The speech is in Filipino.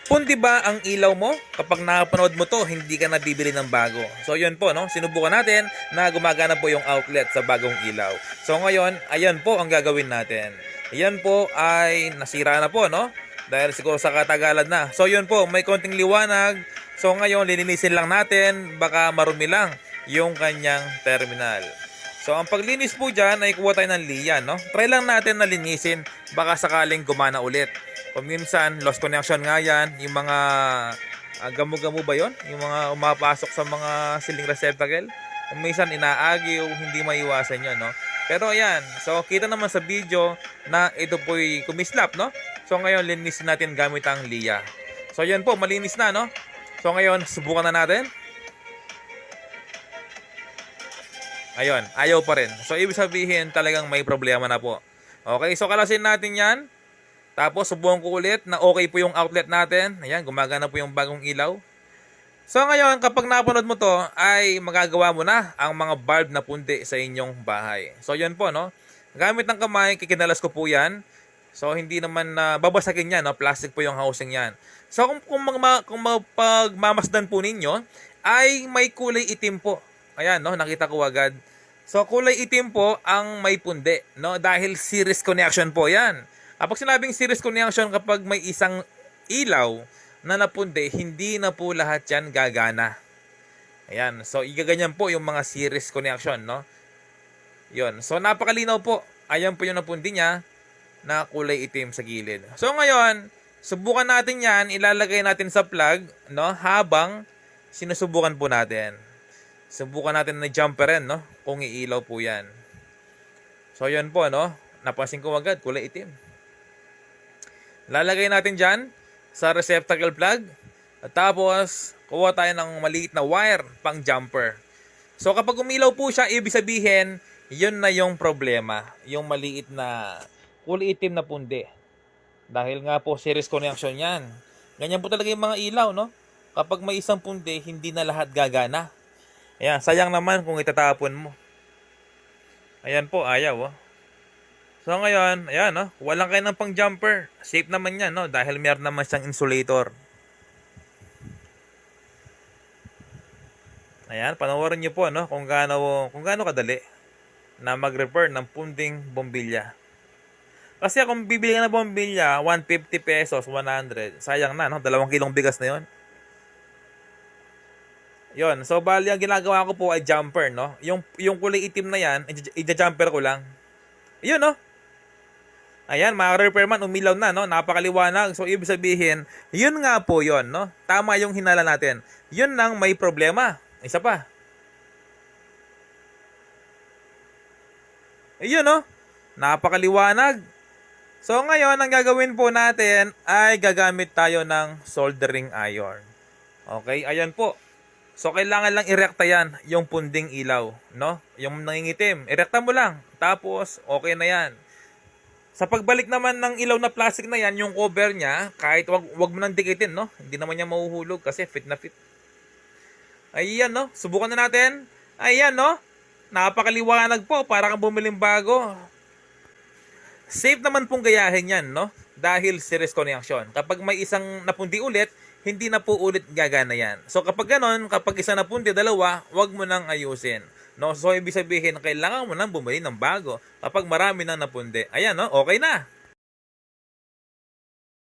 Pundi ba ang ilaw mo? Kapag nakapanood mo to, hindi ka na bibili ng bago. So yun po, no? Sinubukan natin na gumagana po yung outlet sa bagong ilaw. So ngayon, ayan po ang gagawin natin. Ayan po ay nasira na po, no? Dahil siguro sa katagalan na. So yun po, may konting liwanag. So ngayon, lilinisin lang natin, baka marumi lang yung kanyang terminal. So ang paglinis po dyan ay kuha tayo ng liyan, no? Try lang natin na linisin, baka sakaling gumana ulit. Kung minsan, lost connection nga yan, yung mga gamo-gamo ba yon, yung mga umapasok sa mga ceiling receptacle. Kung minsan inaagiw, hindi maiwasan yun, no? Pero ayan, so kita naman sa video na ito po'y kumislap, no? So ngayon, linisin natin gamit ang liya. So yan po, malinis na, no? So ngayon, subukan na natin. Ayun, ayaw pa rin. So ibig sabihin, talagang may problema na po. Okay, so kalasin natin yan. Tapos subukan ko ulit na okay po yung outlet natin. Ayan, gumagana po yung bagong ilaw. So ngayon, kapag napanood mo to, ay magagawa mo na ang mga bulb na pundi sa inyong bahay. So yun po, no? Gamit ng kamay, kikinalas ko po yan. So hindi naman na babasagin yan, no? Plastic po yung housing yan. So kung pagmamasdan po ninyo, ay may kulay itim po. Ayan, no? Nakita ko agad. So kulay itim po ang may pundi, no? Dahil series connection po yan. Kapag sinabing series connection, kapag may isang ilaw na napundi, hindi na po lahat yan gagana. Ayan. So, igaganyan po yung mga series connection, no? Yun. So, napakalinaw po. Ayan po yung napundi niya na kulay itim sa gilid. So, ngayon, subukan natin yan. Ilalagay natin sa plug, no? Habang sinusubukan po natin. Subukan natin na jumperin, no? Kung iilaw po yan. So, yun po, no? Napansin ko agad, kulay itim. Lalagay natin dyan sa receptacle plug. At tapos, kuha tayo ng maliit na wire pang jumper. So kapag umilaw po siya, ibig sabihin, yun na yung problema. Yung maliit na kulay itim na pundi. Dahil nga po series connection yan. Ganyan po talaga yung mga ilaw, no? Kapag may isang pundi, hindi na lahat gagana. Ayan, sayang naman kung itatapon mo. Ayan po, ayaw, oh. So ngayon, ayan, no? Walang kayo ng pang jumper. Safe naman yan, no? Dahil meron naman siyang insulator. Ayan, panoorin niyo po, no? Kung gaano kadali na mag-repair ng punding bombilya. Kasi kung bibili ka ng bombilya, 150 pesos, 100. Sayang na, no? 2 kilong bigas na yon. Yon, so bali ang ginagawa ko po ay jumper, no? Yung kulay itim na yan, i-jumper ko lang. Yun, no? Ayan, mga repairman, umilaw na, no? Napakaliwanag. So, ibig sabihin, yun nga po yun, no? Tama yung hinala natin. Yun nang may problema. Isa pa. Ayun, no? Napakaliwanag. So, ngayon, ang gagawin po natin ay gagamit tayo ng soldering iron. Okay, ayan po. So, kailangan lang irekta yan, yung punding ilaw, no? Yung nangingitim. Irekta mo lang. Tapos, okay na yan. Sa pagbalik naman ng ilaw na plastic na yan, yung cover niya, kahit wag mo nang dikitin, no? Hindi naman niya mahuhulog kasi fit na fit. Ayan, no? Subukan na natin. Ayan, no? Napakaliwanag po, para kang bumiling bago. Safe naman pong gayahin yan, no? Dahil series connection. Kapag may isang napundi ulit, hindi na po ulit gagana yan. So kapag ganon, kapag isa napundi, dalawa, wag mo nang ayusin. No, so ibig sabihin, kailangan mo nang bumili ng bago kapag marami nang napundi. Ayan, no? Okay na.